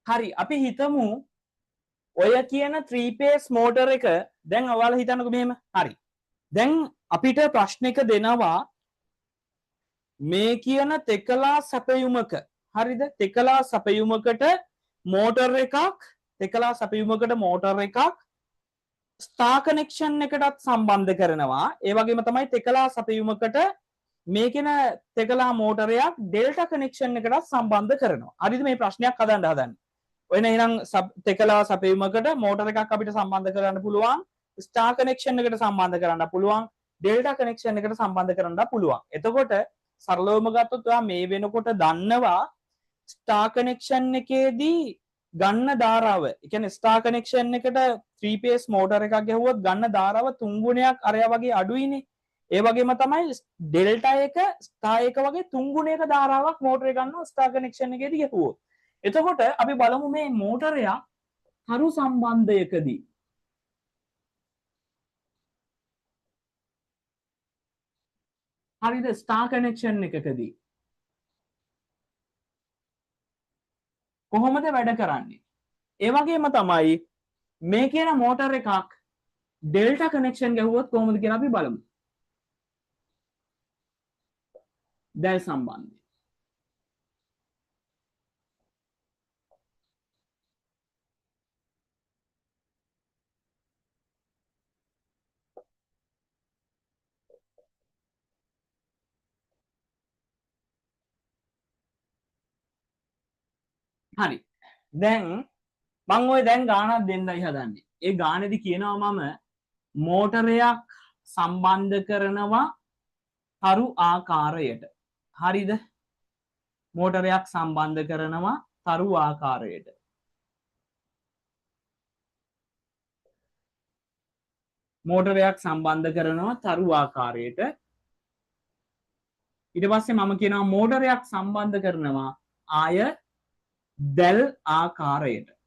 හරි අපි හිතමු ඔය කියන 3 phase motor එක දැන් ඔයාලා හිතන්නකෝ මෙහෙම හරි දැන් අපිට ප්‍රශ්නයක දෙනවා මේ කියන තෙකලා සැපයුමක හරිද තෙකලා සැපයුමකට මෝටර් එකක් ස්ටාර් කනෙක්ෂන් එකටත් සම්බන්ධ කරනවා ඒ වගේම තමයි තෙකලා සැපයුමකට මේ කියන තෙකලා මෝටරයක් ඩෙල්ටා කනෙක්ෂන් එකටත් සම්බන්ධ කරනවා හරිද මේ ප්‍රශ්නයක් හදන්න ඔය එහෙනම් තෙකලා සැපයුමකට මෝටර් එකක් අපිට සම්බන්ධ කරන්න පුළුවන් ස්ටාර් කනෙක්ෂන් එකට සම්බන්ධ කරන්න පුළුවන් ඩෙල්ටා කනෙක්ෂන් එකට සම්බන්ධ කරන්න පුළුවන් එතකොට සරලවම ගත්තොත් ඔයා මේ වෙනකොට දන්නවා ස්ටාර් කනෙක්ෂන් එකේදී ගන්න ධාරාව ඒ කියන්නේ ස්ටාර් කනෙක්ෂන් එකට 3 phase motor එකක් ගැහුවොත් ගන්න ධාරාව 3 ගුණයක් අරයා වගේ අඩුයිනේ ඒ වගේම තමයි ඩෙල්ටා එක ස්ටාර් එක වගේ 3 ගුණයක ධාරාවක් මෝටර් එක ගන්නවා ස්ටාර් කනෙක්ෂන් එකේදී ගැහුවොත් එතකොට අපි බලමු මේ මෝටරයක් තරු සම්බන්ධයකදී හරිද ස්ටාර් කනෙක්ෂන් එකකදී කොහොමද වැඩ කරන්නේ ඒ වගේම තමයි මේ කියන මෝටර් එකක් ඩෙල්ටා කනෙක්ෂන් ගැහුවොත් කොහොමද කියලා අපි බලමු දැල් සම්බන්ධය හරි දැන් මම ඔය දැන් ගානක් දෙන්නයි හදන්නේ ඒ ගානේදී කියනවා මම මෝටරයක් සම්බන්ධ කරනවා තරු ආකාරයට හරිද මෝටරයක් සම්බන්ධ කරනවා තරු ආකාරයට මෝටරයක් සම්බන්ධ කරනවා තරු ආකාරයට ඊට පස්සේ මම කියනවා මෝටරයක් සම්බන්ධ කරනවා ආය දැල් ආකාරයට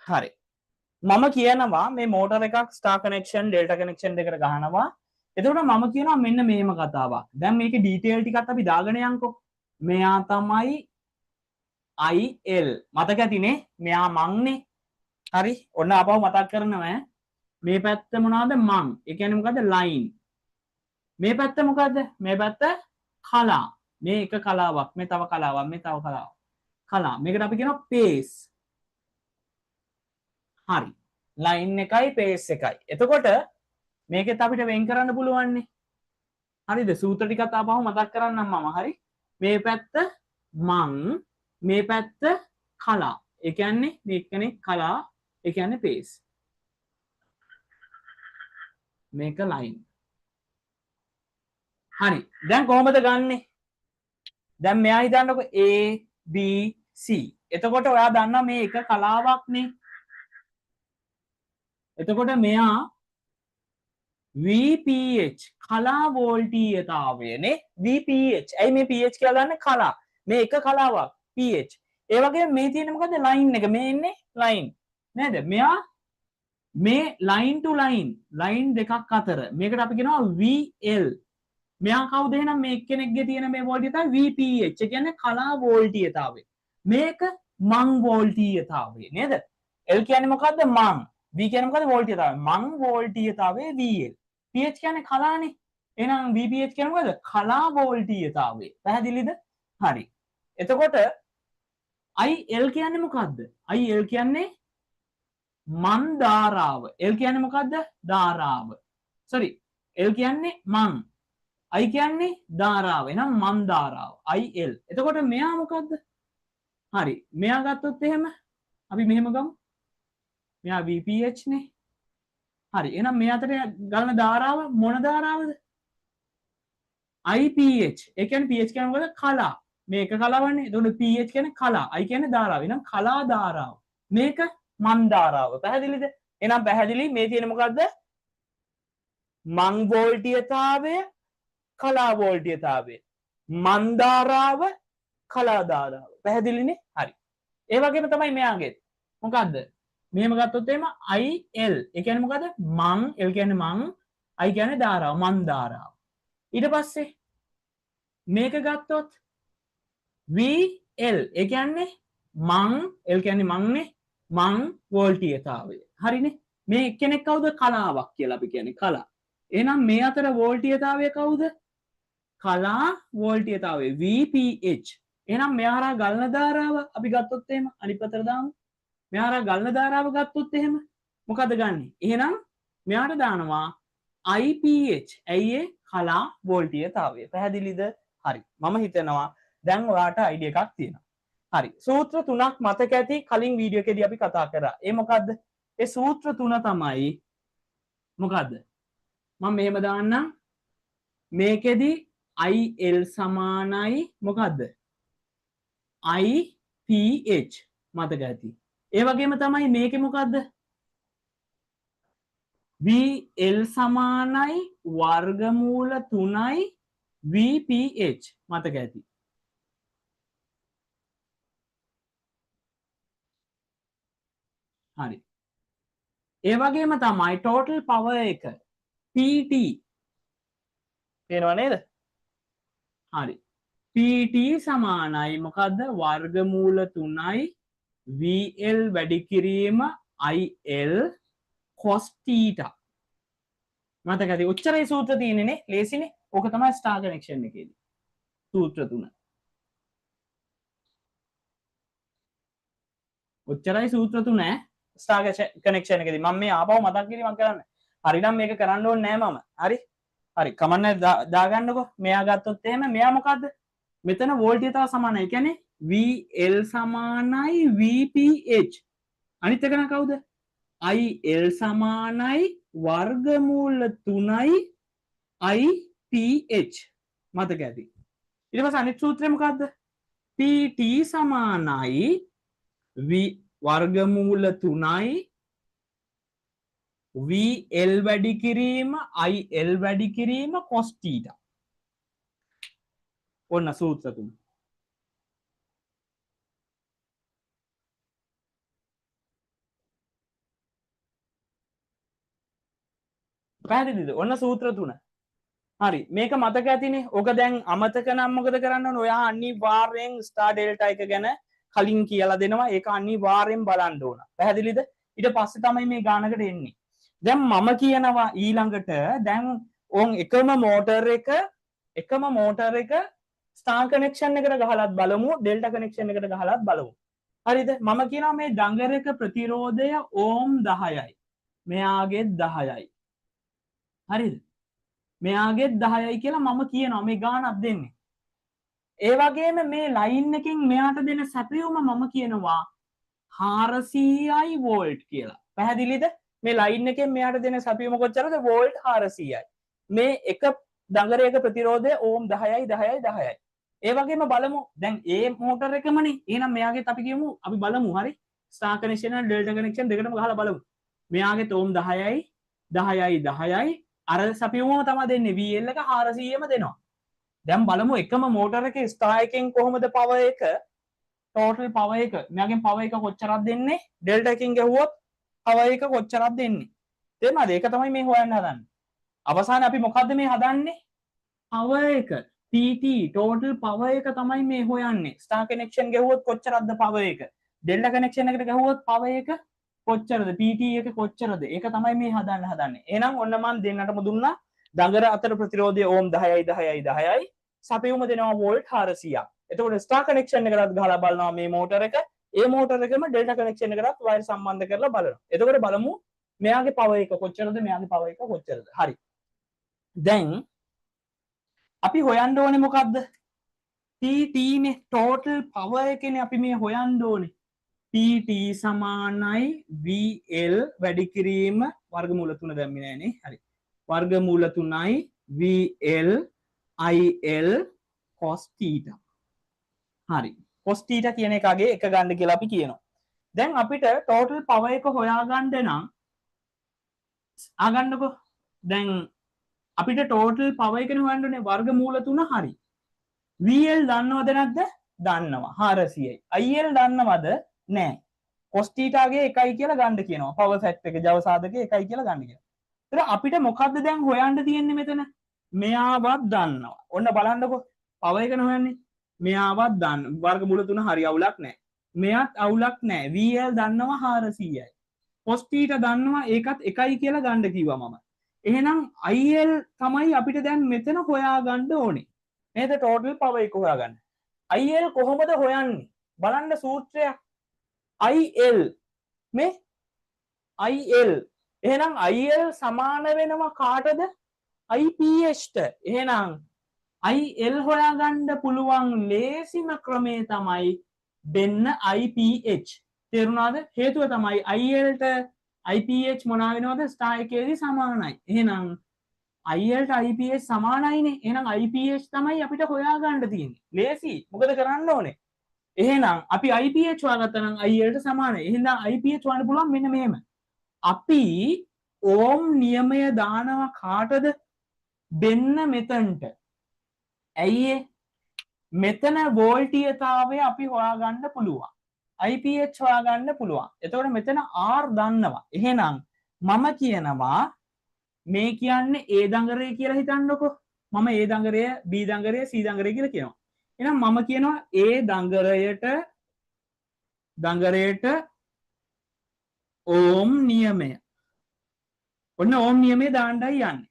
හරි මම කියනවා මේ මෝටර් එකක් ස්ටාර් කනෙක්ෂන් ඩෙල්ටා කනෙක්ෂන් දෙකට ගහනවා එතකොට මම කියනවා මෙන්න මෙහෙම කතාවක් දැන් මේකේ ඩීටේල් ටිකත් අපි දාගෙන යන්කෝ මෙයා තමයි IL මතක ඇතිනේ මෙයා මංනේ හරි ඔන්න ආපහු මතක් කරනවා මේ පැත්ත මොනවාද මං ඒ කියන්නේ මොකද්ද ලයින් මේ පැත්ත මොකද්ද මේ පැත්ත කලා මේ එක කලාවක් මේ තව කලාවක් මේ තව කලාවක් කලා මේකට අපි කියනවා පේස් හරි ලයින් එකයි පේස් එකයි එතකොට මේකෙත් අපිට වෙන් කරන්න පුළුවන්නේ හරිද සූත්‍ර ටිකත් ආපහු මතක් කරන්නම් මම හරි මේ පැත්ත මං මේ පැත්ත කලා ඒ කියන්නේ මේ එක්කනේ කලා ඒ කියන්නේ පේස් මේක ලයින් හරි දැන් කොහොමද ගන්නෙ දැන් මෙයා හිතන්නකො A B C එතකොට ඔයා දන්නා මේ එක කලාවක්නේ එතකොට මෙයා VPH කලා වෝල්ටීයතාවයනේ VPH ඇයි මේ pH කියලා දාන්නේ කලා මේ එක කලාවක් pH ඒ වගේම මේ තියෙන මොකද්ද ලයින් එක මේ ඉන්නේ ලයින් නේද මෙයා මේ ලයින් ටු ලයින් දෙකක් අතර මේකට අපි කියනවා VL මෙයා කවුද එහෙනම් මේ එක්කෙනෙක්ගේ තියෙන මේ වෝල්ටීයතාවය VPH ඒ කියන්නේ කලා වෝල්ටීයතාවය මේක මං වෝල්ටීයතාවය නේද L කියන්නේ මොකද්ද මං V කියන්නේ මොකද්ද වෝල්ටීයතාවය මං වෝල්ටීයතාවය VL pH කියන්නේ කලානේ එහෙනම් VPH කියන්නේ මොකද? කලා වෝල්ටීයතාවය. පැහැදිලිද? හරි. එතකොට IL කියන්නේ මොකද්ද? IL කියන්නේ මන් ධාරාව. L කියන්නේ මොකද්ද? ධාරාව. sorry. L කියන්නේ මන්. I කියන්නේ ධාරාව. එහෙනම් මන් ධාරාව. IL. එතකොට මෙයා මොකද්ද? හරි. මෙයා ගත්තොත් එහෙම අපි මෙහෙම ගමු. මෙයා VPH නේ. හරි. එහෙනම් මේ අතර ගලන ධාරාව මොන ධාරාවද? IPH. ඒ කියන්නේ pH කියන්නේ මොකද? කලා. මේක කලාවන්නේ. එතකොට pH කියන්නේ කලා. I කියන්නේ ධාරාව. එහෙනම් කලා ධාරාව. මේක මන් ධාරාව. පැහැදිලිද? එහෙනම් පැහැදිලි මේ තියෙන මොකද්ද? මන් වෝල්ටීයතාවය, කලා වෝල්ටීයතාවය. මන් ධාරාව, කලා ධාරාව. පැහැදිලිනේ? හරි. ඒ වගේම තමයි මෙයාගේ. මොකද්ද? මෙහෙම ගත්තොත් එහෙම IL. ඒ කියන්නේ මොකද්ද? මන්. L කියන්නේ මන්. I කියන්නේ ධාරාව. මන් ධාරාව. ඊට පස්සේ මේක ගත්තොත් VL. ඒ කියන්නේ මං. L කියන්නේ මංනේ. මං වෝල්ටීයතාවය. හරිනේ. මේ එක්කෙනෙක් කවුද? කලාවක් කියලා අපි කියන්නේ කලා. එහෙනම් මේ අතර වෝල්ටීයතාවය කවුද? කලා වෝල්ටීයතාවය VPH. එහෙනම් මෙහාරා ගලන ධාරාව අපි ගත්තොත් එහෙම අනිත් පැත්තට දාමු. මෙහාරා ගලන ධාරාව ගත්තොත් එහෙම මොකද ගන්නෙ? එහෙනම් මෙයාට දානවා IPH. ඇයි ඒ? කලා වෝල්ටීයතාවය. පැහැදිලිද? හරි. මම හිතනවා දැන් ඔයාට අයිඩියා එකක් තියෙනවා. හරි. සූත්‍ර තුනක් මතක ඇති කලින් වීඩියෝ එකේදී අපි කතා කරා. ඒ මොකද්ද? ඒ සූත්‍ර තුන තමයි මොකද්ද? මම මෙහෙම දාන්නම්. මේකෙදි IL සමානයි මොකද්ද? IPH මතක ඇති. ඒ වගේම තමයි මේකේ මොකද්ද? VL සමානයි වර්ගමූල 3යි VPH මතක ඇති. හරි. ඒ වගේම තමයි total power එක PT. පේනව නේද? හරි. PT සමානයි මොකද්ද? වර්ගමූල 3යි VL වැඩි කිරීම IL cos theta. මතක ඇති. ඔච්චරයි සූත්‍ර තියෙන්නේ නේ. ලේසිනේ. ඕක තමයි ස්ටාර් කනෙක්ෂන් එකේදී. සූත්‍ර තුන. ඔච්චරයි සූත්‍ර තුන ඈ. ස්ටාර් කනෙක්ෂන් එකේදී මම මේ ආපහු මතක් කිරීමක් කරන්න. හරිනම් මේක කරන්න ඕනේ නෑ මම. හරි. හරි. කමන්න දාගන්නකො. මෙයා ගත්තොත් එහෙම මෙයා මොකද්ද? මෙතන වෝල්ටීයතාව සමානයි. ඒ කියන්නේ VL සමානයි VPH. අනිත් එක නා කවුද? IL සමානයි වර්ගමූල 3යි IPH. මතක ඇති. ඊට පස්සේ අනිත් සූත්‍රය මොකද්ද? PT සමානයි වර්ගමූල 3යි VL වැඩි කිරීම IL වැඩි කිරීම cos theta. ඔන්න සූත්‍ර තුන. පැහැදිලිද? ඔන්න සූත්‍ර තුන. හරි. මේක මතක ඇතිනේ. ඔක දැන් අමතක නම් මොකද කරන්න ඕන? ඔයා අනිවාර්යෙන් ස්ටාර් ඩෙල්ටා එක ගැන කලින් කියලා දෙනවා. ඒක අනිවාර්යෙන් බලන්න ඕන. පැහැදිලිද? ඊට පස්සේ තමයි මේ ගානකට එන්නේ. දැන් මම කියනවා ඊළඟට දැන් ඕන් එකම මෝටර් එක ස්ටාර් කනෙක්ෂන් එකට ගහලත් බලමු, ඩෙල්ටා කනෙක්ෂන් එකට ගහලත් බලමු. හරිද? මම කියනවා මේ ඩඟරක ප්‍රතිරෝධය ඕම් 10යි. මෙයාගේ 10යි. හරිද? මෙයාගේ 10යි කියලා මම කියනවා මේ ගානක් දෙන්නේ. ඒ වගේම මේ ලයින් එකෙන් මෙයාට දෙන සැපයුම මම කියනවා 400යි වෝල්ට් කියලා. පැහැදිලිද? මේ ලයින් එකෙන් මෙයාට දෙන සැපයුම කොච්චරද? වෝල්ට් 400යි. මේ එක දඟරයක ප්‍රතිරෝධය ඕම් 10යි 10යි 10යි. ඒ වගේම බලමු දැන් ඒ මෝටර් එකමනේ. එහෙනම් මෙයාගෙත් අපි කියමු අපි බලමු හරි. Star connection and delta connection දෙකටම ගහලා බලමු. මෙයාගෙත් ඕම් 10යි 10යි 10යි අර සැපයුමම තමයි දෙන්නේ. VL එක 400ම දෙනවා. දැන් බලමු එකම මෝටර් එකේ ස්ටාර් එකෙන් කොහොමද පවර් එක ටෝටල් පවර් එක මෙයාගෙන් පවර් එක කොච්චරක් දෙන්නේ? ඩෙල්ටා එකෙන් ගැහුවොත් පවර් එක කොච්චරක් දෙන්නේ? තේරුණාද? ඒක තමයි මේ හොයන්න හදන්නේ. අවසානයේ අපි මොකද්ද මේ හදන්නේ? පවර් එක PT ටෝටල් පවර් එක තමයි මේ හොයන්නේ. ස්ටාර් කනෙක්ෂන් ගැහුවොත් කොච්චරක්ද පවර් එක? ඩෙල්ටා කනෙක්ෂන් එකට ගැහුවොත් පවර් එක කොච්චරද? PT එක කොච්චරද? ඒක තමයි මේ හදන්න හදන්නේ. එහෙනම් ඔන්න මම දෙන්නටම දුන්නා දඟර අතර ප්‍රතිරෝධය ඕම් 10යි 10යි 10යි සපයුම දෙනවා වෝල්ට් 400ක්. එතකොට ස්ටාර් කනෙක්ෂන් එකකට ගහලා බලනවා මේ මෝටර එක. ඒ මෝටර එකම ඩෙල්ටා කනෙක්ෂන් එකකට වයර් සම්බන්ධ කරලා බලනවා. එතකොට බලමු මෙයාගේ පවර් එක කොච්චරද මෙයාගේ පවර් එක කොච්චරද. හරි. දැන් අපි හොයන්න ඕනේ මොකද්ද? PT නේ total power එකනේ අපි මේ හොයන්න ඕනේ. PT සමානයි VL වැඩි කිරීම වර්ගමූල 3 දැම්මේ නෑනේ. හරි. වර්ගමූල 3යි VL IL cos theta. හරි. cos theta කියන එකගේ එක ගන්න කියලා අපි කියනවා. දැන් අපිට total power එක හොයාගන්න නම් ආගන්නකො. දැන් අපිට total power එකනේ හොයන්න ඕනේ වර්ගමූල 3 හරි. VL දන්නවද නැද්ද? දන්නවා 400යි. IL දන්නවද? නෑ. cos theta ගේ එකයි කියලා ගන්න කියනවා. power factor එක ජව සාධකයේ එකයි කියලා ගන්න කියනවා. ඒතර අපිට මොකද්ද දැන් හොයන්න තියෙන්නේ මෙතන? මෙයාවත් දන්නවා. ඔන්න බලන්නකෝ. power එකනේ හොයන්නේ. මෙයාවත් දන්න. වර්ගමූල 3 හරි අවුලක් නෑ. මෙයාත් අවුලක් නෑ. VL දන්නවා 400යි. cos theta දන්නවා ඒකත් එකයි කියලා ගන්න කිව්වා මම. එහෙනම් IL තමයි අපිට දැන් මෙතන හොයාගන්න ඕනේ. නේද total power එක හොයාගන්න. IL කොහොමද හොයන්නේ? බලන්න සූත්‍රයක්. IL මේ IL එහෙනම් IL සමාන වෙනවා කාටද? IPH ට. එහෙනම් IL හොයාගන්න පුළුවන් ලේසිම ක්‍රමය තමයි දෙන්න IPH. තේරුණාද? හේතුව තමයි IL ට IPH මොනවා වෙනවද? ස්ටාර් එකේදී සමානයි. එහෙනම් IL ට IPH සමානයිනේ. එහෙනම් IPH තමයි අපිට හොයාගන්න තියෙන්නේ. ලේසි. මොකද කරන්න ඕනේ? එහෙනම් අපි IPH හොයාගත්තා නම් IL ට සමානයි. එහෙනම් IPH හොයන්න පුළුවන් මෙන්න මෙහෙම. අපි ඕම් නියමය දානවා කාටද? දෙන්න මෙතනට. ඇයි මෙතන වෝල්ටීයතාවය අපි හොයාගන්න පුළුවන්. IPH හොයාගන්න පුළුවන්. එතකොට මෙතන R දන්නවා. එහෙනම් මම කියනවා මේ කියන්නේ A දඟරය කියලා හිතන්නකො. මම A දඟරය, B දඟරය, C දඟරය කියලා කියනවා. එහෙනම් මම කියනවා A දඟරයට ඕම් නියමය. ඔන්න ඕම් නියමය දාන්නයි යන්නේ.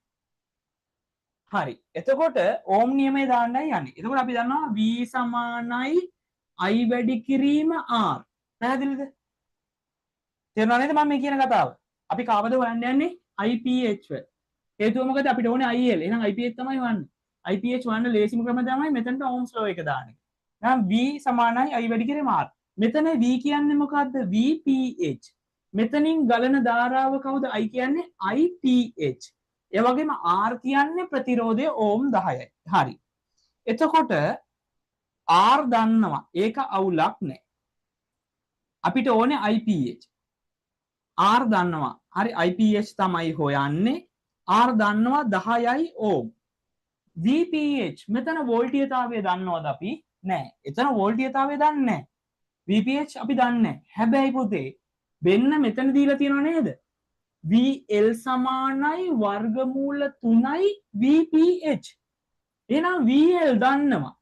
හරි. එතකොට ඕම් නියමය දාන්නයි යන්නේ. එතකොට අපි දන්නවා V සමානයි I වැඩි කිරීම R. පැහැදිලිද? තේරුණා නේද මම මේ කියන කතාව? අපි කාවද හොයන්න යන්නේ? IPH. හේතුව මොකද අපිට ඕනේ IL. එහෙනම් IPH තමයි හොයන්නේ. IPH හොයන්න ලේසිම ක්‍රම තමයි මෙතනට ඕම්ස් ලෝ එක දාන එක. එහෙනම් V සමානයි I වැඩි කිරීම R. මෙතන V කියන්නේ මොකද්ද? VPH. මෙතනින් ගලන ධාරාව කවුද? I කියන්නේ IPH. ඒ වගේම R කියන්නේ ප්‍රතිරෝධය ඕම් 10යි. හරි. එතකොට R දන්නවා. ඒක අවුලක් නැහැ. අපිට ඕනේ IPH. R දන්නවා. හරි IPH තමයි හොයන්නේ. R දන්නවා 10යි ඕම්. VPH මෙතන වෝල්ටීයතාවය දන්නවද අපි? නෑ. එතන වෝල්ටීයතාවය දන්නේ නෑ. VPH අපි දන්නේ නෑ. හැබැයි පුතේ වෙන්න මෙතන දීලා තියෙනව නේද? VL සමානයි වර්ගමූල 3යි VPH. එහෙනම් VL දන්නවා.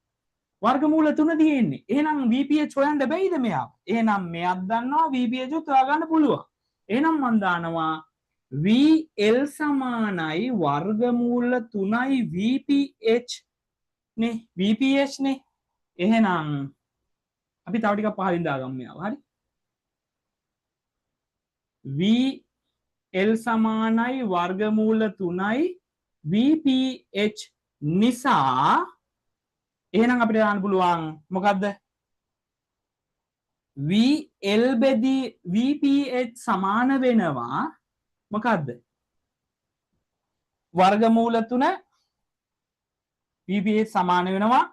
වර්ගමූල 3 තියෙන්නේ. එහෙනම් VPH හොයන්න බැයිද මෙයා? එහෙනම් මෙයක් දන්නවා VPH උත් හොයාගන්න පුළුවන්. එහෙනම් මම දානවා VL සමානයි වර්ගමූල 3යි VPH නේ. VPH නේ. එහෙනම් අපි තව ටිකක් පහලින් දාගමු මෙයාව. හරි. VL සමානයි වර්ගමූල 3යි VPH නිසා එහෙනම් අපිට දාන්න පුළුවන් මොකද්ද? VL බෙදී VPH සමාන වෙනවා මොකද්ද? වර්ගමූල 3 VPH සමාන වෙනවා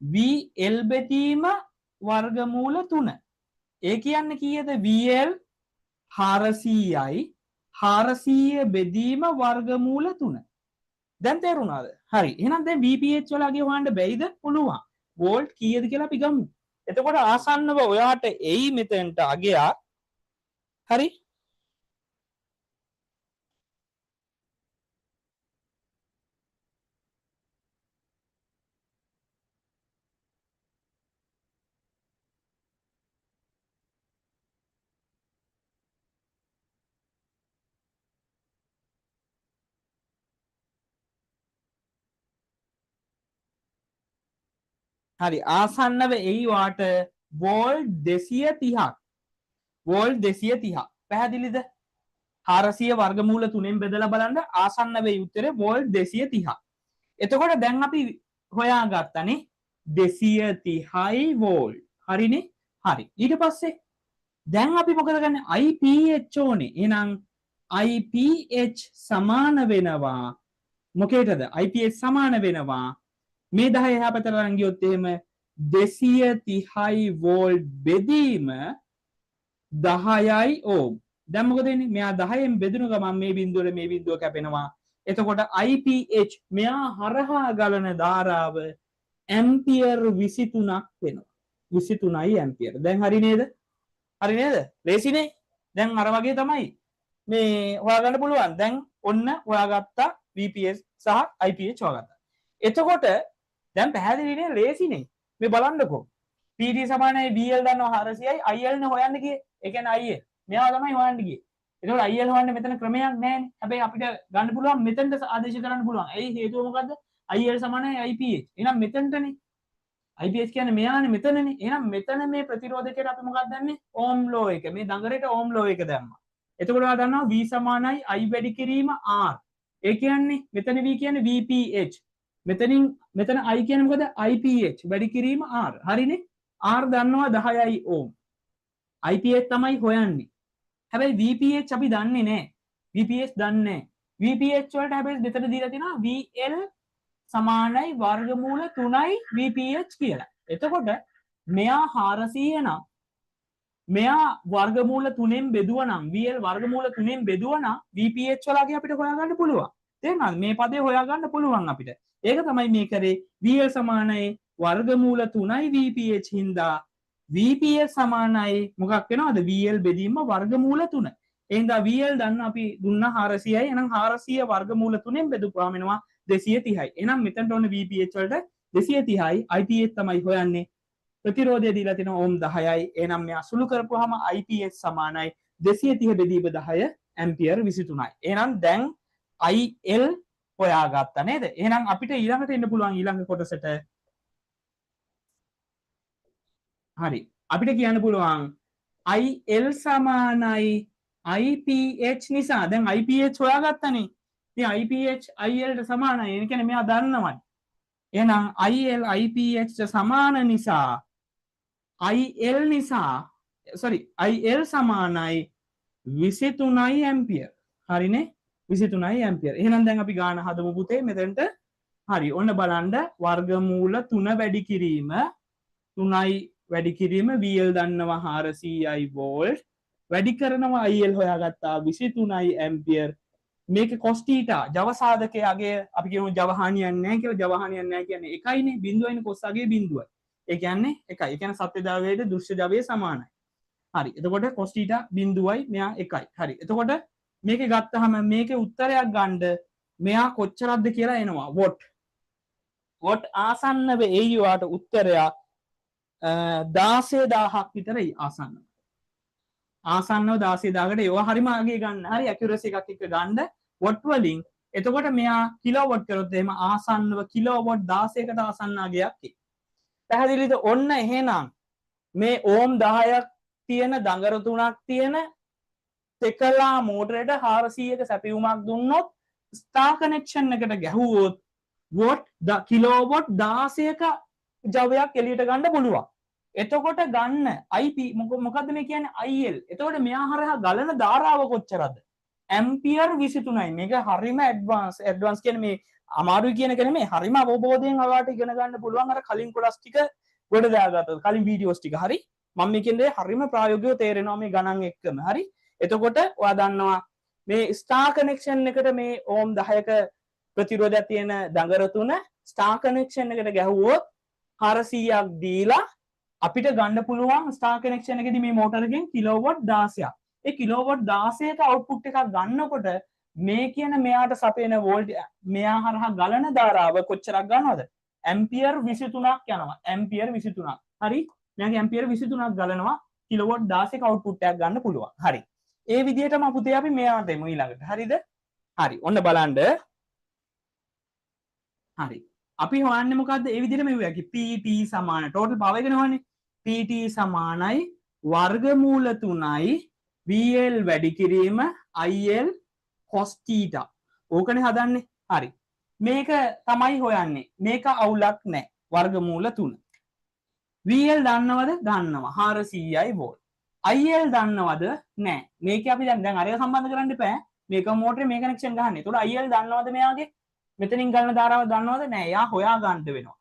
VL බෙදීම වර්ගමූල 3. ඒ කියන්නේ කීයද? VL 400යි 400 බෙදීම වර්ගමූල 3. දැන් තේරුණාද? හරි. එහෙනම් දැන් VPH වල අගේ හොයන්න බැයිද? පුළුවන්. වෝල්ට් කීයද කියලා අපි ගමු. එතකොට ආසන්නව ඔයාට එයි මෙතෙන්ට අගයක්. හරි. හරි ආසන්නව එයි වාට වෝල්ට් 230ක් වෝල්ට් 230 පැහැදිලිද 400 වර්ගමූල 3ෙන් බෙදලා බලන්න ආසන්න වේ උත්තරේ වෝල්ට් 230. එතකොට දැන් අපි හොයාගත්තනේ 230යි වෝල්ට්. හරිනේ? හරි. ඊට පස්සේ දැන් අපි මොකද ගන්නේ? IPH ඕනේ. එහෙනම් IPH සමාන වෙනවා මොකේටද? IPH සමාන වෙනවා මේ 10 එහා පැත්තට අරන් ගියොත් එහෙම 230යි වෝල්ට් බෙදීම 10යි ඕම්. දැන් මොකද වෙන්නේ? මෙයා 10න් බෙදුණු ගමන් මේ බිඳුවල මේ බිඳුව කැපෙනවා. එතකොට IPH මෙයා හරහා ගලන ධාරාව ඇම්පියර් 23ක් වෙනවා. 23යි ඇම්පියර්. දැන් හරි නේද? හරි නේද? ලේසිනේ. දැන් අර වගේ තමයි මේ හොයාගන්න පුළුවන්. දැන් ඔන්න හොයාගත්තා VPS සහ IPH හොයාගත්තා. එතකොට දැන් පැහැදිලිනේ ලේසිනේ. මේ බලන්නකෝ. PD සමානයි VL දන්නවා 400යි IL නේ හොයන්න ගියේ. ඒ කියන්නේ IL. මෙයා තමයි හොයන්න ගියේ. ඒතකොට IL හොයන්න මෙතන ක්‍රමයක් නැහැ නේ. හැබැයි අපිට ගන්න පුළුවන් මෙතෙන්ට ආදේශ කරන්න පුළුවන්. ඇයි හේතුව මොකද්ද? IL සමානයි IPH. එහෙනම් මෙතෙන්ටනේ. IPH කියන්නේ මෙයානේ මෙතනනේ. එහෙනම් මෙතන මේ ප්‍රතිරෝධකයට අපි මොකක්ද දැම්මේ? ඕම් ලෝ එක. මේ දඟරේට ඕම් ලෝ එක දැම්මා. එතකොට ඔයා දන්නවා V සමානයි I වැඩි කිරීම R. ඒ කියන්නේ මෙතන V කියන්නේ VPH. මෙතන I කියන්නේ මොකද? IPH වැඩි කිරීම R. හරිනේ? R දන්නවා 10යි ඕම්. IPH තමයි හොයන්නේ. හැබැයි VPH අපි දන්නේ නැහැ. VPH දන්නේ නැහැ. VPH වලට හැබැයි දෙතර දීලා තියෙනවා VL සමානයි වර්ගමූල 3යි VPH කියලා. එතකොට මෙයා 400 නම් මෙයා වර්ගමූල 3ෙන් බෙදුවා නම් VL වර්ගමූල 3ෙන් බෙදුවා නම් VPH වලගේ අපිට හොයාගන්න පුළුවන්. තේරුණාද? මේ පදේ හොයාගන්න පුළුවන් අපිට. ඒක තමයි මේ කරේ VL සමානයි වර්ගමූල 3යි VPH හින්දා VPH සමානයි මොකක් වෙනවද? VL බෙදීම වර්ගමූල 3. එහෙනම් VL දන්න අපි දුන්නා 400යි. එහෙනම් 400 වර්ගමූල 3ෙන් බෙදුවාම වෙනවා 230යි. එහෙනම් මෙතනට ඕන VPH වලට 230යි IPH තමයි හොයන්නේ. ප්‍රතිරෝධය දීලා තියෙනවා ඕම් 10යි. එහෙනම් මෙයා සුළු කරපුවාම IPH සමානයි 230 බෙදීම 10 ඇම්පියර් 23යි. එහෙනම් දැන් IL හොයාගත්තා නේද? එහෙනම් අපිට ඊළඟට එන්න පුළුවන් ඊළඟ කොටසට. හරි. අපිට කියන්න පුළුවන් IL සමානයි IPH නිසා. දැන් IPH හොයාගත්තනේ. ඉතින් IPH IL ට සමානයි. ඒ කියන්නේ මෙයා දන්නවයි. එහෙනම් IL IPH ට සමාන නිසා IL සමානයි 23යි ඇම්පියර්. හරිනේ? 23යි ඇම්පියර්. එහෙනම් දැන් අපි ගාන හදමු පුතේ මෙතෙන්ට. හරි. ඔන්න බලන්න වර්ගමූල 3 වැඩි කිරීම 3යි වැඩි කිරීම VL දන්නවා 400යි වෝල්ට් වැඩි කරනවා IL හොයාගත්තා 23යි ඇම්පියර්. මේක cos theta ජව සාධකයගේ අපි කියමු ජව හානියක් නැහැ කියලා. ජව හානියක් නැහැ කියන්නේ එකයිනේ බිඳුවයිනේ cos අගේ බිඳුවයි. ඒ කියන්නේ එකයි. ඒ කියන්නේ සත්‍ය ද්‍රව්‍යයේ දෘශ්‍ය ද්‍රව්‍යය සමානයි. හරි. එතකොට cos theta බිඳුවයි මෙයා එකයි. හරි. එතකොට මේකේ ගත්තාම මේකේ උත්තරයක් ගන්න මෙයා කොච්චරක්ද කියලා එනවා. වොට් ආසන්නව එයි වාට උත්තරයක් 16000ක් විතරයි ආසන්නව. ආසන්නව 16000කට ඒවා හරිම අගේ ගන්න. හරි ඇකියුරසි එකක් එක්ක ගන්න වොට් වලින්. එතකොට මෙයා කිලෝවොට් කරොත් එහෙම ආසන්නව කිලෝවොට් 16කට ආසන්න අගයක් එයි. පැහැදිලිද? ඔන්න එහෙනම් මේ ඕම් 10ක් තියෙන දඟර 3ක් තියෙන තෙකලා මෝටරයට 400ක සැපයුමක් දුන්නොත් ස්ටාර් කනෙක්ෂන් එකට ගැහුවොත් වොට් කිලෝවොට් 16ක ජවයක් එළියට ගන්න පුළුවන්. එතකොට ගන්න IP මොකද්ද මේ කියන්නේ IL. එතකොට මෙයා හරහා ගලන ධාරාව කොච්චරද? ඇම්පියර් 23යි. මේක හරිම ඇඩ්වාන්ස් කියන්නේ මේ අමාරුයි කියන එක නෙමෙයි. හරිම අවබෝධයෙන් ඔයාලට ඉගෙන ගන්න පුළුවන් අර කලින් කොටස් ටික ගොඩ දාගත්තා. කලින් වීඩියෝස් ටික. හරි. මම මේ කියන්නේ හරිම ප්‍රායෝගිකව තේරෙනවා මේ ගණන් එක්කම. හරි. එතකොට ඔයා දන්නවා මේ ස්ටාර් කනෙක්ෂන් එකට මේ ඕම් 10ක ප්‍රතිරෝධයක් තියෙන දඟර තුන ස්ටාර් කනෙක්ෂන් එකට ගැහුවොත් 400ක් දීලා අපිට ගන්න පුළුවන් ස්ටාර් කනෙක්ෂන් එකේදී මේ මෝටරකින් කිලෝවොට් 16ක්. ඒ කිලෝවොට් 16ක අවුට්පුට් එකක් ගන්නකොට මේ කියන මෙයාට සපයන වෝල්ට් මෙයා හරහා ගලන ධාරාව කොච්චරක් ගන්නවද? ඇම්පියර් 23ක් යනවා. ඇම්පියර් 23ක්. හරි? මෙයාගේ ඇම්පියර් 23ක් ගලනවා කිලෝවොට් 16ක අවුට්පුට් එකක් ගන්න පුළුවන්. හරි. ඒ විදිහටම පුතේ අපි මෙයාට එමු ඊළඟට. හරිද? හරි. ඔන්න බලන්න. හරි. අපි හොයන්නේ මොකද්ද? ඒ විදිහට මෙව්වා කි pt සමාන total power එක නෝනේ. pt සමානයි වර්ගමූල 3යි vl වැඩි කිරීම il cos theta. ඕකනේ හදන්නේ. හරි. මේක තමයි හොයන්නේ. මේක අවුලක් නැහැ. වර්ගමූල 3. vl දන්නවද? දන්නවා. 400යි volt. il දන්නවද? නැහැ. මේක අපි දැන් අරය සම්බන්ධ කරන්න එපා. මේක මෝටරේ මේ කනෙක්ෂන් ගහන්නේ. ඒතකොට il දන්නවද මෙයාගේ? මෙතනින් ගන්න ධාරාව දන්නවද? නැහැ. එයා හොයා ගන්න වෙනවා.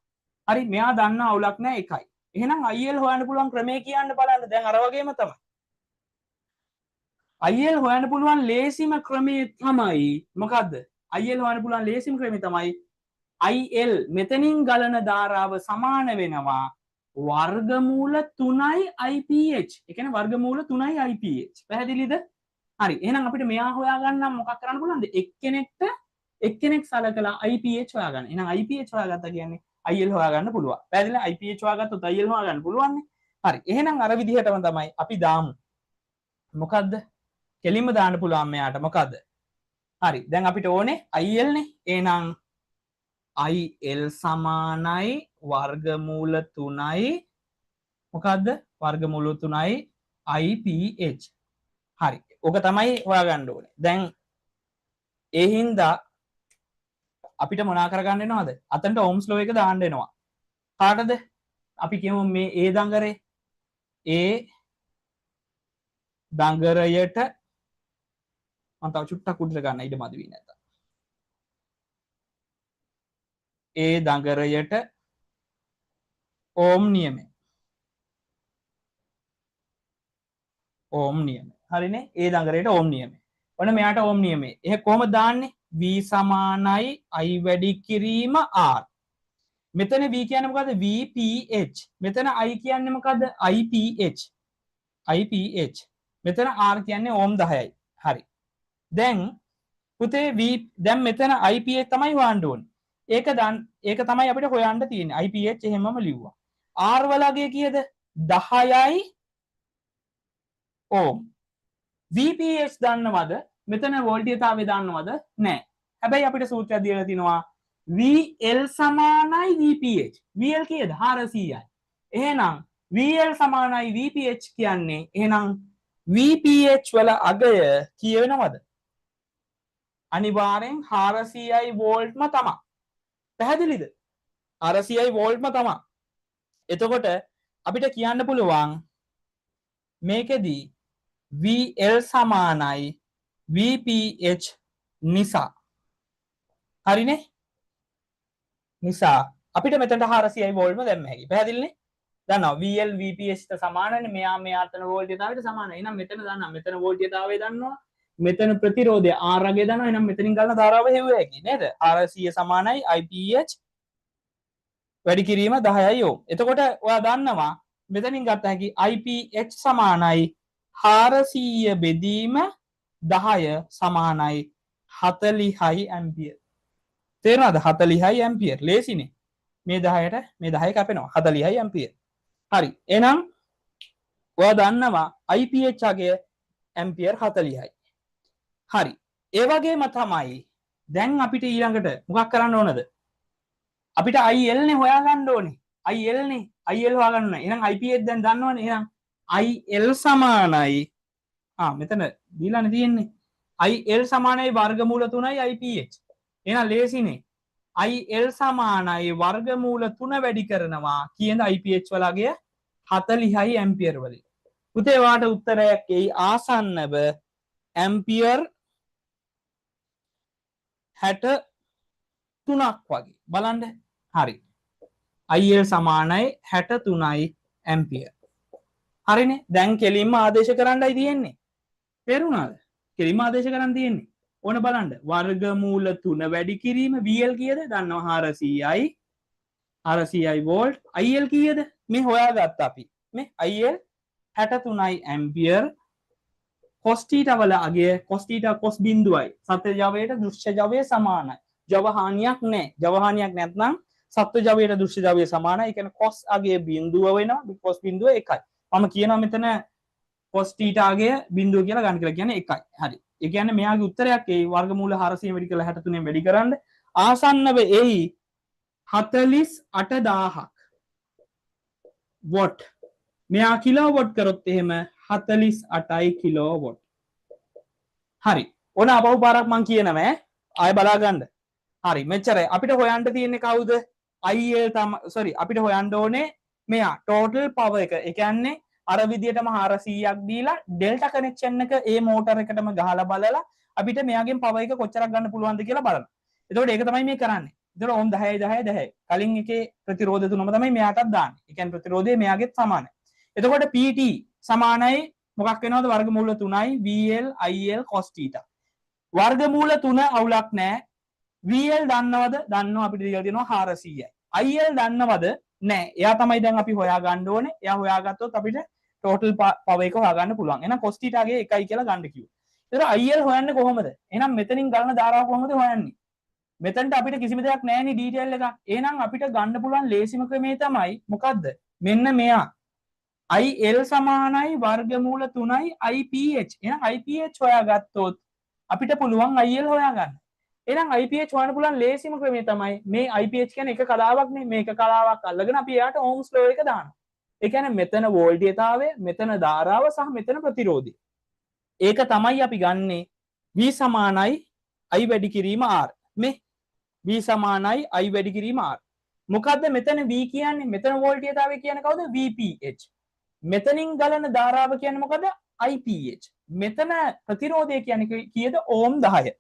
හරි. මෙයා දන්න අවුලක් නැහැ එකයි. එහෙනම් il හොයන්න පුළුවන් ක්‍රමය කියන්න බලන්න. දැන් අර වගේම තමයි. il හොයන්න පුළුවන් ලේසිම ක්‍රමය තමයි මොකද්ද? il හොයන්න පුළුවන් ලේසිම ක්‍රමය තමයි il මෙතනින් ගලන ධාරාව සමාන වෙනවා වර්ගමූල 3යි IPH. ඒ කියන්නේ වර්ගමූල 3යි IPH. පැහැදිලිද? හරි. එහෙනම් අපිට මෙයා හොයාගන්න මොකක් කරන්න පුළුවන්ද? එක්කෙනෙක් සලකලා IPH හොයාගන්න. එහෙනම් IPH හොයාගත්තා කියන්නේ il හොයාගන්න පුළුවන්. පැහැදිලිද? IPH හොයාගත්තොත් il හොයාගන්න පුළුවන් නේ. හරි. එහෙනම් අර විදිහටම තමයි අපි දාමු. මොකද්ද? කෙලින්ම දාන්න පුළුවන් මෙයාට මොකද්ද? හරි. දැන් අපිට ඕනේ il නේ. එහෙනම් il සමානයි වර්ගමූල 3යි මොකද්ද? වර්ගමූල 3යි IPH. හරි. ඕක තමයි හොයාගන්න ඕනේ. දැන් ඒ හින්දා අපිට මොනා කරගන්න වෙනවද? අතනට ඕම්ස් ලෝ එක දාන්න වෙනවා. කාටද? අපි කියමු මේ A දඟරේ A දඟරයට මම තව චුට්ටක් උඩට ගන්න ඉඩ මදි වෙන්නේ නැත්තම්. A දඟරයට ඕම් නියමය. ඕම් නියමය. හරිනේ? A දඟරයට ඕම් නියමය. ඔන්න මෙයාට ඕම් නියමය. එහෙ කොහොමද දාන්නේ? V සමානයි I වැඩි කිරීම R. මෙතන V කියන්නේ මොකද්ද? VPH. මෙතන I කියන්නේ මොකද්ද? IPH. IPH. මෙතන R කියන්නේ ඕම් 10යි. හරි. දැන් පුතේ දැන් මෙතන IPH තමයි හොයන්න ඕනේ. ඒක තමයි අපිට හොයන්න තියෙන්නේ. IPH එහෙමම ලිව්වා. R වලගේ කීයද? 10යි ඕම්. VPH දන්නවද? මෙතන වෝල්ටීයතාවය දන්නවද? නැහැ. හැබැයි අපිට සූත්‍රයක් දීලා තිනවා VL සමානයි VPH. VL කීයද? 400යි. එහෙනම් VL සමානයි VPH කියන්නේ එහෙනම් VPH වල අගය කී වෙනවද? අනිවාර්යෙන් 400යි වෝල්ට්ම තමයි. පැහැදිලිද? 400යි වෝල්ට්ම තමයි. එතකොට අපිට කියන්න පුළුවන් මේකෙදී VL සමානයි VPH නිසා. හරිනේ? නිසා අපිට මෙතනට 400යි වෝල්ට්ම දැම්ම හැකියි. පැහැදිලිනේ? දන්නවා VL VPH ට සමානනේ. මෙයා මෙයාතන වෝල්ටීයතාවයට සමානයි. එහෙනම් මෙතන දන්නවා. මෙතන වෝල්ටීයතාවය දන්නවා. මෙතන ප්‍රතිරෝධය R අගය දන්නවා. එහෙනම් මෙතනින් ගන්න ධාරාව හෙව්ව හැකියි නේද? 400 සමානයි IPH වැඩි කිරීම 10යි ඕම්. එතකොට ඔයා දන්නවා මෙතනින් ගත්ත හැකි IPH සමානයි 400 බෙදීම 10 සමානයි 40යි ඇම්පියර්. තේරෙනවද? 40යි ඇම්පියර්. ලේසිනේ. මේ 10ට මේ 10 කැපෙනවා 40යි ඇම්පියර්. හරි. එහෙනම් ඔයා දන්නවා IPH අගය ඇම්පියර් 40යි. හරි. ඒ වගේම තමයි දැන් අපිට ඊළඟට මොකක් කරන්න ඕනද? අපිට IL නේ හොයාගන්න ඕනේ. IL නේ. IL හොයාගන්න ඕනේ. එහෙනම් IPH දැන් දන්නවනේ. එහෙනම් IL සමානයි මෙතන දීලානේ තියෙන්නේ. IL සමානයි වර්ගමූල 3යි IPH. එහෙනම් ලේසිනේ. IL සමානයි වර්ගමූල 3 වැඩි කරනවා කියනද IPH වලගේ 40යි ඇම්පියර් වලින්. පුතේ වාට උත්තරයක් එයි ආසන්නව ඇම්පියර් 63ක් වගේ. බලන්න. හරි. IL සමානයි 63යි ඇම්පියර්. හරිනේ. දැන් කෙලින්ම ආදේශ කරන්නයි තියෙන්නේ. තේරුණාද? කෙලින්ම ආදේශ කරන්න තියෙන්නේ. ඕන බලන්න. වර්ගමූල 3 වැඩි කිරීම VL කීයද? දන්නවා 400යි. 400යි වෝල්ට්. IL කීයද? මේ හොයාගත්තා අපි. මේ IL 63යි ඇම්පියර්. cos θ වල අගය cos θ cos බිඳුවයි. සත්‍ය ජවයට දෘශ්‍ය ජවය සමානයි. ජව හානියක් නැහැ. ජව හානියක් නැත්නම් සත්‍ය ජවයට දෘශ්‍ය ජවය සමානයි. ඒ කියන්නේ cos අගය බිඳුව වෙනවා. cos බිඳුව 1යි. මම කියනවා මෙතන cos θ අගය බිඳුව කියලා ගන්න කියලා කියන්නේ 1යි. හරි. ඒ කියන්නේ මෙයාගේ උත්තරයක් ඒ වර්ගමූල 400 වැඩි කරලා 63 වැඩි කරන්න ආසන්නව එයි 48,000ක් වොට්. මෙයා කිලෝවොට් කරොත් එහෙම 48යි කිලෝවොට්. හරි. ඔන්න අපහු පාරක් මං කියනවා ආය බලා ගන්න. හරි මෙච්චරයි. අපිට හොයන්න තියෙන්නේ කවුද? IL sorry අපිට හොයන්න ඕනේ මෙයා total power එක. ඒ කියන්නේ අර විදියටම 400ක් දීලා ඩෙල්ටා කනෙක්ෂන් එක ඒ මෝටර එකටම ගහලා බලලා අපිට මෙයාගෙන් power එක කොච්චරක් ගන්න පුළුවන්ද කියලා බලන්න. එතකොට ඒක තමයි මේ කරන්නේ. එතකොට ඕම් 10 10 10. කලින් එකේ ප්‍රතිරෝධ තුනම තමයි මෙයාටත් දාන්නේ. ඒ කියන්නේ ප්‍රතිරෝධය මෙයාගෙත් සමානයි. එතකොට PT සමානයි මොකක් වෙනවද? වර්ගමූල 3යි VL IL cos θ. වර්ගමූල 3 අවුලක් නැහැ. VL දන්නවද? දන්නවා අපිට දීලා තියෙනවා 400යි. IL දන්නවද? නෑ. එයා තමයි දැන් අපි හොයා ගන්න ඕනේ. එයා හොයාගත්තොත් අපිට total power එක හොයාගන්න පුළුවන්. එහෙනම් cos θ ගේ 1යි කියලා ගන්න කිව්වා. ඒතර IL හොයන්නේ කොහොමද? එහෙනම් මෙතනින් ගන්න ධාරාව කොහොමද හොයන්නේ? මෙතනට අපිට කිසිම දෙයක් නැහැ නේ ඩීටේල් එක. එහෙනම් අපිට ගන්න පුළුවන් ලේසිම ක්‍රමය තමයි මොකද්ද? මෙන්න මෙයා. IL සමානයි වර්ගමූල 3යි IPH. එහෙනම් IPH හොයාගත්තොත් අපිට පුළුවන් IL හොයාගන්න. එහෙනම් IPH හොයන්න පුළුවන් ලේසිම ක්‍රමය තමයි මේ IPH කියන්නේ එක කලාවක් නේ. මේක කලාවක් අල්ලගෙන අපි එයාට ඕම්ස් ලෝ එක දානවා. ඒ කියන්නේ මෙතන වෝල්ටේජතාවය, මෙතන ධාරාව සහ මෙතන ප්‍රතිරෝධය. ඒක තමයි අපි ගන්නෙ V සමානයි I වැඩි කිරීම R. මේ V සමානයි I වැඩි කිරීම R. මොකද්ද මෙතන V කියන්නේ? මෙතන වෝල්ටේජතාවය කියන්නේ කවුද? VPH. මෙතනින් ගලන ධාරාව කියන්නේ මොකද? IPH. මෙතන ප්‍රතිරෝධය කියන්නේ කීයද? ඕම් 10.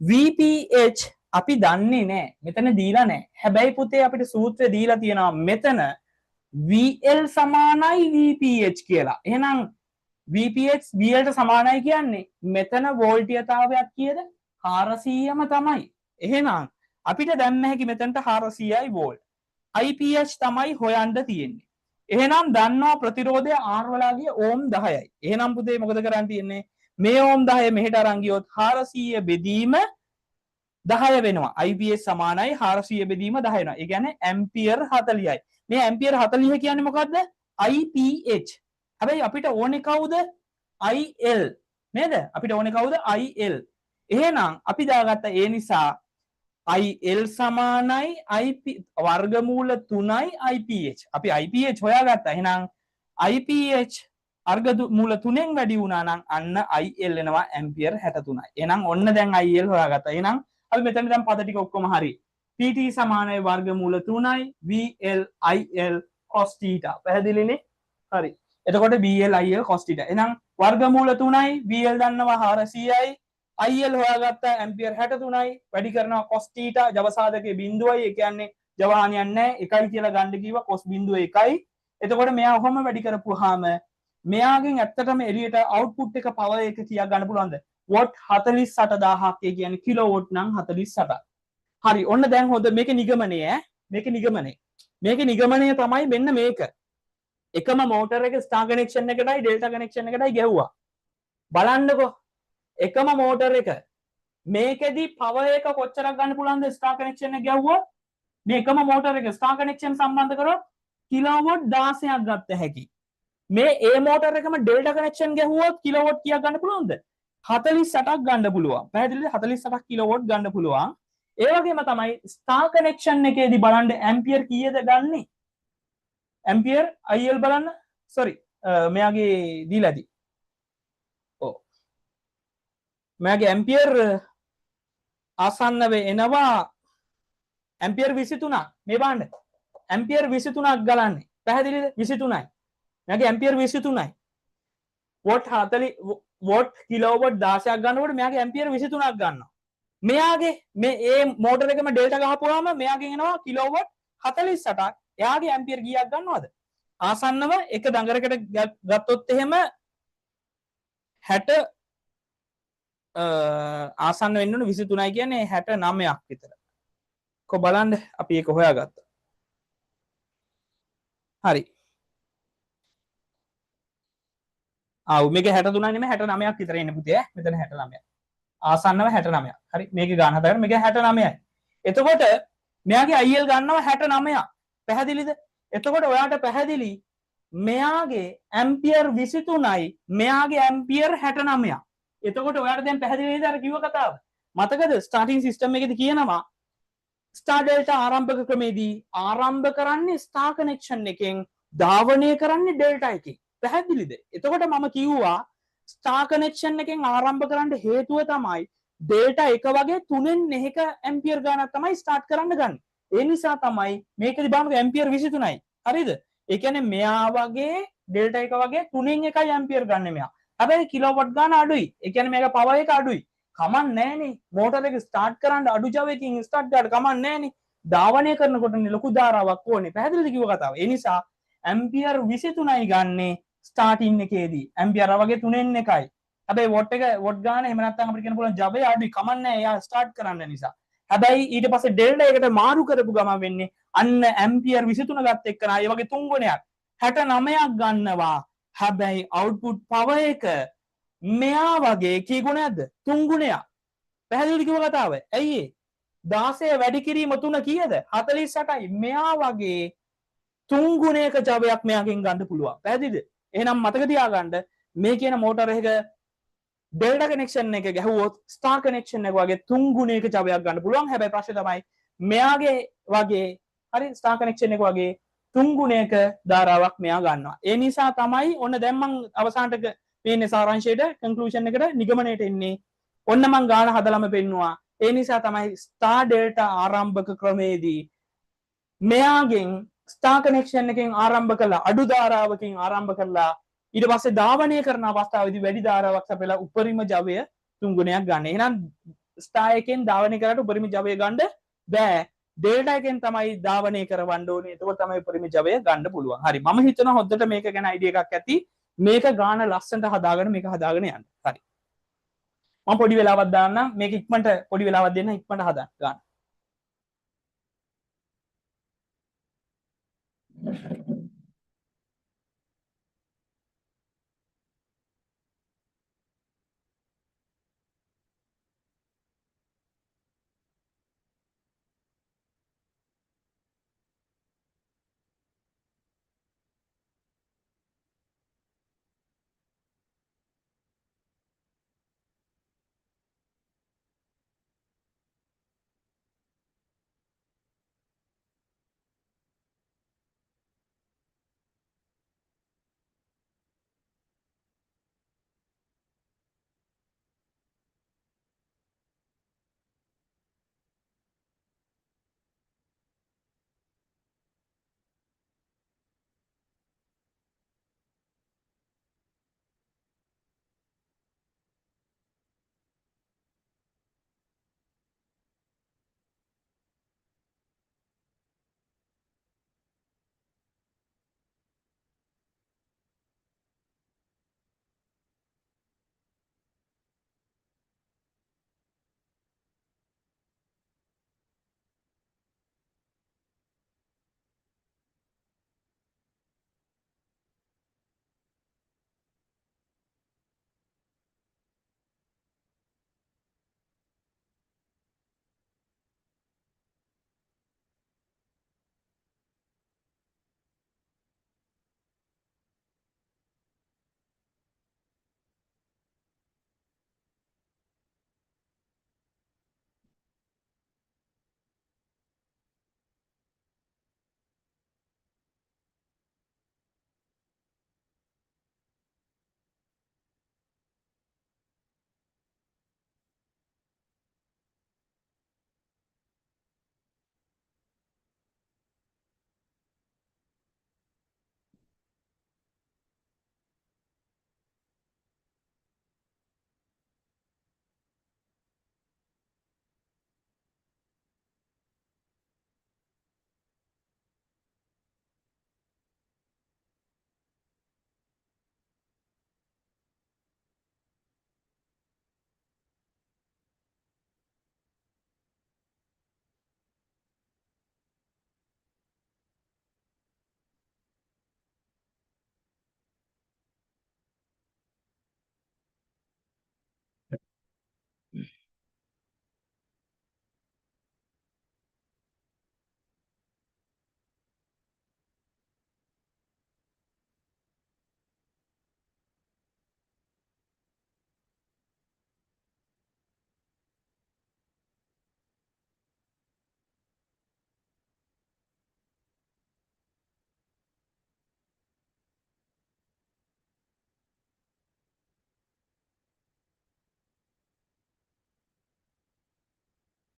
VPH අපි දන්නේ නැහැ. මෙතන දීලා නැහැ. හැබැයි පුතේ අපිට සූත්‍රය දීලා තියෙනවා මෙතන VL සමානයි VPH කියලා. එහෙනම් VPH VL ට සමානයි කියන්නේ මෙතන වෝල්ටීයතාවයක් කීයද? 400ම තමයි. එහෙනම් අපිට දැම්ම හැකි මෙතනට 400යි වෝල්ට්. IPH තමයි හොයන්න තියෙන්නේ. එහෙනම් දන්නවා ප්‍රතිරෝධය R වලාගේ ඕම් 10යි. එහෙනම් පුතේ මොකද කරන්න තියෙන්නේ? මේ ඕම් 10 මෙහෙට අරන් ගියොත් 400 බෙදීම 10 වෙනවා. IPH සමානයි 400 බෙදීම 10 වෙනවා. ඒ කියන්නේ ඇම්පියර් 40යි. මේ ඇම්පියර් 40 කියන්නේ මොකද්ද? IPH. හැබැයි අපිට ඕනේ කවුද? IL. නේද? අපිට ඕනේ කවුද? IL. එහෙනම් අපි දාගත්ත ඒ නිසා IL සමානයි IP වර්ගමූල 3යි IPH. අපි IPH හොයාගත්තා. එහෙනම් IPH වර්ගමූල 3ෙන් වැඩි වුණා නම් අන්න IL එනවා ඇම්පියර් 63යි. එහෙනම් ඔන්න දැන් IL හොයාගත්තා. එහෙනම් අපි මෙතන දැන් පද ටික ඔක්කොම හරි. PT සමානයි වර්ගමූල 3යි VL IL cos θ. පැහැදිලිනේ? හරි. එතකොට VL IL cos θ. එහෙනම් වර්ගමූල 3යි VL දන්නවා 400යි IL හොයාගත්තා ඇම්පියර් 63යි වැඩි කරනවා cos θ ජවසාධකයේ බිඳුවයි. ඒ කියන්නේ ජවහානියක් නැහැ. 1යි කියලා ගන්න කිව්වා cos බිඳුව 1යි. එතකොට මෙයා ඔහොම වැඩි කරපුවාම මෙයාගෙන් ඇත්තටම එළියට අවුට්පුට් එක පවර් එක කියා ගන්න පුළුවන්ද? වොට් 48000ක්. ඒ කියන්නේ කිලෝවොට් නම් 48ක්. හරි. ඔන්න දැන් හොඳ මේක නිගමනය ඈ. මේක නිගමනය. මේකේ නිගමනය තමයි මෙන්න මේක. එකම මෝටර එක ස්ටාර් කනෙක්ෂන් එකටයි ඩෙල්ටා කනෙක්ෂන් එකටයි ගැහුවා. බලන්නකෝ. එකම මෝටර එක මේකෙදි පවර් එක කොච්චරක් ගන්න පුළුවන්ද ස්ටාර් කනෙක්ෂන් එක ගැහුවොත්? මේ එකම මෝටර එක ස්ටාර් කනෙක්ෂන් සම්බන්ධ කරොත් කිලෝවොට් 16ක් ගන්න හැකි. මේ ඒ මෝටර එකම ඩෙල්ටා කනෙක්ෂන් ගැහුවොත් කිලෝවොට් කීයක් ගන්න පුළුවන්ද? 48ක් ගන්න පුළුවන්. පැහැදිලිද? 48ක් කිලෝවොට් ගන්න පුළුවන්. ඒ වගේම තමයි ස්ටාර් කනෙක්ෂන් එකේදී බලන්න ඇම්පියර් කීයද ගන්නෙ? ඇම්පියර් IL බලන්න. sorry මෙයාගේ දීලා ඇති. ඔව්. මෙයාගේ ඇම්පියර් ආසන්න වෙනවා ඇම්පියර් 23ක්. මේ බලන්න. ඇම්පියර් 23ක් ගලන්නේ. පැහැදිලිද? 23යි. මෙයාගේ ඇම්පියර් 23යි. වොට් 40 වොට් කිලෝවොට් 16ක් ගන්නකොට මෙයාගේ ඇම්පියර් 23ක් ගන්නවා. මෙයාගේ මේ ඒ මෝටර එකම ඩෙල්ටා ගහපුවාම මෙයාගෙන් එනවා කිලෝවොට් 48ක්. එයාගේ ඇම්පියර් කීයක් ගන්නවද? ආසන්නව එක දඟරකට ගත්තොත් එහෙම 60 ආසන්න වෙන්න ඕන 23යි කියන්නේ 69ක් විතර. කො බලන්න අපි ඒක හොයාගත්තා. හරි. මේක 63 නෙමෙයි 69ක් විතර එන්නේ පුතේ ඈ. මෙතන 69ක්. ආසන්නව 69ක්. හරි. මේකේ ගාන හදාගන්න මේක 69යි. එතකොට මෙයාගේ IL ගන්නවා 69ක්. පැහැදිලිද? එතකොට ඔයාට පැහැදිලි මෙයාගේ ඇම්පියර් 23යි මෙයාගේ ඇම්පියර් 69ක්. එතකොට ඔයාට දැන් පැහැදිලි නේද අර කිව්ව කතාව? මතකද ස්ටාර්ටින් සිස්ටම් එකේදී කියනවා ස්ටාර් ඩෙල්ටා ආරම්භක ක්‍රමේදී ආරම්භ කරන්නේ ස්ටාර් කනෙක්ෂන් එකෙන් ධාවනය කරන්නේ ඩෙල්ටා එකකින්. පැහැදිලිද? එතකොට මම කිව්වා ස්ටාර් කනෙක්ෂන් එකෙන් ආරම්භ කරන්න හේතුව තමයි ඩෙල්ටා එක වගේ 3න් 1 ඇම්පියර් ගානක් තමයි ස්ටාර්ට් කරන්න ගන්න. ඒ නිසා තමයි මේකෙදි බලන්න ඇම්පියර් 23යි. හරිද? ඒ කියන්නේ මෙයා වගේ ඩෙල්ටා එක වගේ 3න් 1යි ඇම්පියර් ගන්න මෙයා. හැබැයි කිලෝවොට් ගාන අඩුයි. ඒ කියන්නේ මේක පවර් එක අඩුයි. කමක් නැහැනේ. මෝටර එක ස්ටාර්ට් කරන්න අඩු ජවයකින් ස්ටාර්ට් කරලා කමක් නැහැනේ. ධාවනය කරනකොටනේ ලොකු ධාරාවක් ඕනේ. පැහැදිලිද කිව්ව කතාව. ඒ නිසා ඇම්පියර් 23යි ගන්නේ ස්ටාර්ටින් එකේදී. ඇම්පියර් වගේ 3න් 1යි. හැබැයි වොට් ගාන එහෙම නැත්නම් අපිට කියන්න පුළුවන් ජවය අඩුයි. කමක් නැහැ. එයා ස්ටාර්ට් කරන්න නිසා. හැබැයි ඊට පස්සේ ඩෙල්ටා එකට මාරු කරපු ගමන් වෙන්නේ අන්න ඇම්පියර් 23 ගත්ත එක්කන ඒ වගේ 3 ගුණයක් 69ක් ගන්නවා. හැබැයි අවුට්පුට් පවර් එක මෙයා වගේ කී ගුණයක්ද? 3 ගුණයක්. පැහැදිලිද කිව්ව කතාව? ඇයි ඒ? 16 වැඩි කිරීම 3 කීයද? 48යි. මෙයා වගේ 3 ගුණයක ජවයක් මෙයාගෙන් ගන්න පුළුවන්. පැහැදිලිද? එහෙනම් මතක තියාගන්න මේ කියන මෝටර එක ඩෙල්ටා කනෙක්ෂන් එක ගැහුවොත් ස්ටාර් කනෙක්ෂන් එක වගේ 3 ගුණයක ජවයක් ගන්න පුළුවන්. හැබැයි ප්‍රශ්නේ තමයි මෙයාගේ වගේ හරි ස්ටාර් කනෙක්ෂන් එක වගේ 3 ගුණයක ධාරාවක් මෙයා ගන්නවා. ඒ නිසා තමයි ඔන්න දැන් මම අවසානට මේ සාරාංශයට කන්ක්ලූෂන් එකට නිගමනයට එන්නේ. ඔන්න මං ගාන හදලම පෙන්නවා. ඒ නිසා තමයි ස්ටාර් ඩෙල්ටා ආරම්භක ක්‍රමේදී මෙයාගෙන් ස්ටාර් කනෙක්ෂන් එකෙන් ආරම්භ කළා අඩු ධාරාවකින් ආරම්භ කළා ඊට පස්සේ ධාවනය කරන අවස්ථාවේදී වැඩි ධාරාවක් සපයලා උපරිම ජවය 3 ගුණයක් ගන්න. එහෙනම් ස්ටාර් එකෙන් ධාවනය කරලා උපරිම ජවය ගන්න බෑ. ඩෙල්ටා එකෙන් තමයි ධාවනය කරවන්න ඕනේ. එතකොට තමයි උපරිම ජවය ගන්න පුළුවන්. හරි. මම හිතනවා හොද්දට මේක ගැන අයිඩියා එකක් ඇති. මේක ගාන ලස්සනට හදාගෙන මේක හදාගෙන යන්න. හරි. මම පොඩි වෙලාවක් දාන්නම්. මේක ඉක්මනට පොඩි වෙලාවක් දෙන්න ඉක්මනට හදන්න ගන්න.